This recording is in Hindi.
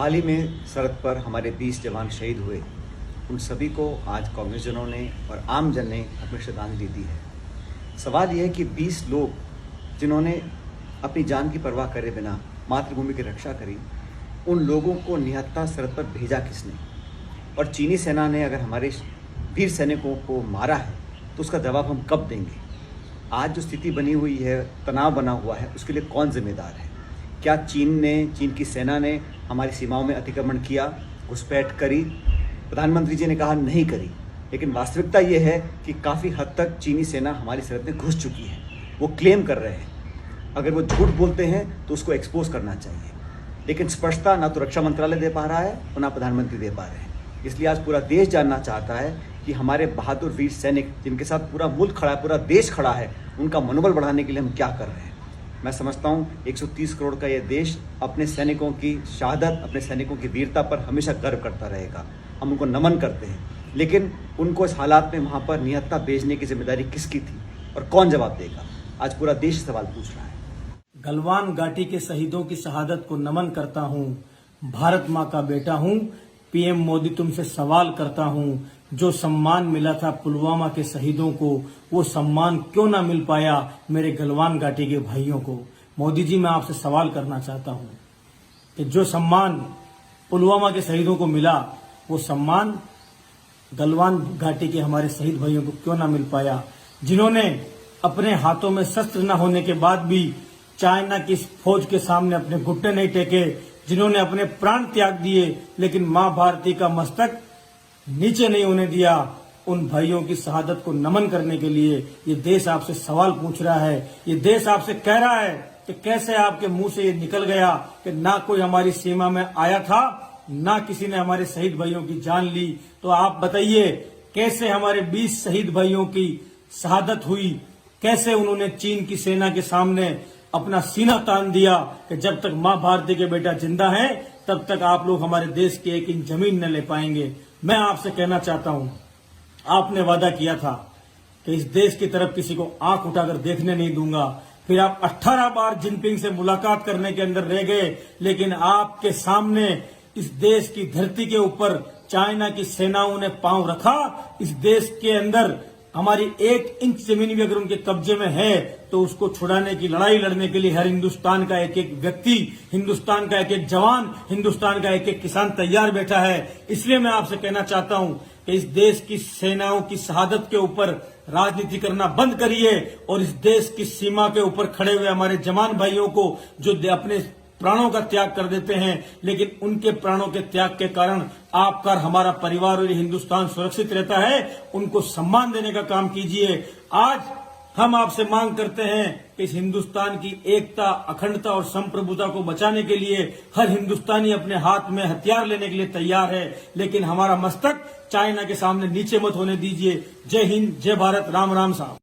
हाल ही में सरहद पर हमारे 20 जवान शहीद हुए। उन सभी को आज कांग्रेसजनों ने और आम जन ने अपनी श्रद्धांजलि दी है। सवाल यह है कि 20 लोग जिन्होंने अपनी जान की परवाह करे बिना मातृभूमि की रक्षा करी, उन लोगों को निहत्था सरहद पर भेजा किसने? और चीनी सेना ने अगर हमारे वीर सैनिकों को मारा है तो उसका जवाब हम कब देंगे? आज जो स्थिति बनी हुई है, तनाव बना हुआ है, उसके लिए कौन जिम्मेदार है? क्या चीन की सेना ने हमारी सीमाओं में अतिक्रमण किया, घुसपैठ करी? प्रधानमंत्री जी ने कहा नहीं करी, लेकिन वास्तविकता ये है कि काफ़ी हद तक चीनी सेना हमारी सरहद में घुस चुकी है। वो क्लेम कर रहे हैं। अगर वो झूठ बोलते हैं तो उसको एक्सपोज करना चाहिए, लेकिन स्पष्टता ना तो रक्षा मंत्रालय दे पा रहा है और ना प्रधानमंत्री दे पा रहे हैं। इसलिए आज पूरा देश जानना चाहता है कि हमारे बहादुर वीर सैनिक, जिनके साथ पूरा मुल्क खड़ा है, पूरा देश खड़ा है, उनका मनोबल बढ़ाने के लिए हम क्या कर रहे हैं। मैं समझता हूँ 130 करोड़ का ये देश अपने सैनिकों की शहादत, अपने सैनिकों की वीरता पर हमेशा गर्व करता रहेगा। हम उनको नमन करते हैं, लेकिन उनको इस हालात में वहाँ पर निहत्था भेजने की जिम्मेदारी किसकी थी और कौन जवाब देगा? आज पूरा देश सवाल पूछ रहा है। गलवान घाटी के शहीदों की शहादत को नमन करता हूँ। भारत माँ का बेटा हूँ। पीएम मोदी तुमसे सवाल करता हूँ, जो सम्मान मिला था पुलवामा के शहीदों को, वो सम्मान क्यों ना मिल पाया मेरे गलवान घाटी के भाइयों को? मोदी जी, मैं आपसे सवाल करना चाहता हूँ कि जो सम्मान पुलवामा के शहीदों को मिला, वो सम्मान गलवान घाटी के हमारे शहीद भाइयों को क्यों ना मिल पाया, जिन्होंने अपने हाथों में शस्त्र न होने के बाद भी चाइना की फौज के सामने अपने घुटने नहीं टेके, जिन्होंने अपने प्राण त्याग दिए लेकिन मां भारती का मस्तक नीचे नहीं होने दिया। उन भाइयों की शहादत को नमन करने के लिए ये देश आपसे सवाल पूछ रहा है। ये देश आपसे कह रहा है कि कैसे आपके मुंह से ये निकल गया कि ना कोई हमारी सीमा में आया था, ना किसी ने हमारे शहीद भाइयों की जान ली। तो आप बताइए, कैसे हमारे 20 शहीद भाइयों की शहादत हुई? कैसे उन्होंने चीन की सेना के सामने अपना सीना तान दिया कि जब तक मां भारती के बेटा जिंदा है तब तक आप लोग हमारे देश की एक इंच जमीन न ले पाएंगे। मैं आपसे कहना चाहता हूं, आपने वादा किया था कि इस देश की तरफ किसी को आंख उठाकर देखने नहीं दूंगा। फिर आप 18 बार जिनपिंग से मुलाकात करने के अंदर रह गए, लेकिन आपके सामने इस देश की धरती के ऊपर चाइना की सेनाओं ने पांव रखा। इस देश के अंदर हमारी 1 इंच जमीन भी अगर उनके कब्जे में है तो उसको छुड़ाने की लड़ाई लड़ने के लिए हर हिंदुस्तान का एक एक व्यक्ति, हिंदुस्तान का एक एक जवान, हिंदुस्तान का एक एक किसान तैयार बैठा है। इसलिए मैं आपसे कहना चाहता हूं कि इस देश की सेनाओं की शहादत के ऊपर राजनीति करना बंद करिए और इस देश की सीमा के ऊपर खड़े हुए हमारे जवान भाइयों को, जो अपने प्राणों का त्याग कर देते हैं, लेकिन उनके प्राणों के त्याग के कारण आपका हमारा परिवार और हिंदुस्तान सुरक्षित रहता है, उनको सम्मान देने का काम कीजिए। आज हम आपसे मांग करते हैं कि इस हिंदुस्तान की एकता, अखंडता और संप्रभुता को बचाने के लिए हर हिंदुस्तानी अपने हाथ में हथियार लेने के लिए तैयार है, लेकिन हमारा मस्तक चाइना के सामने नीचे मत होने दीजिए। जय हिंद, जय भारत, राम राम साहब।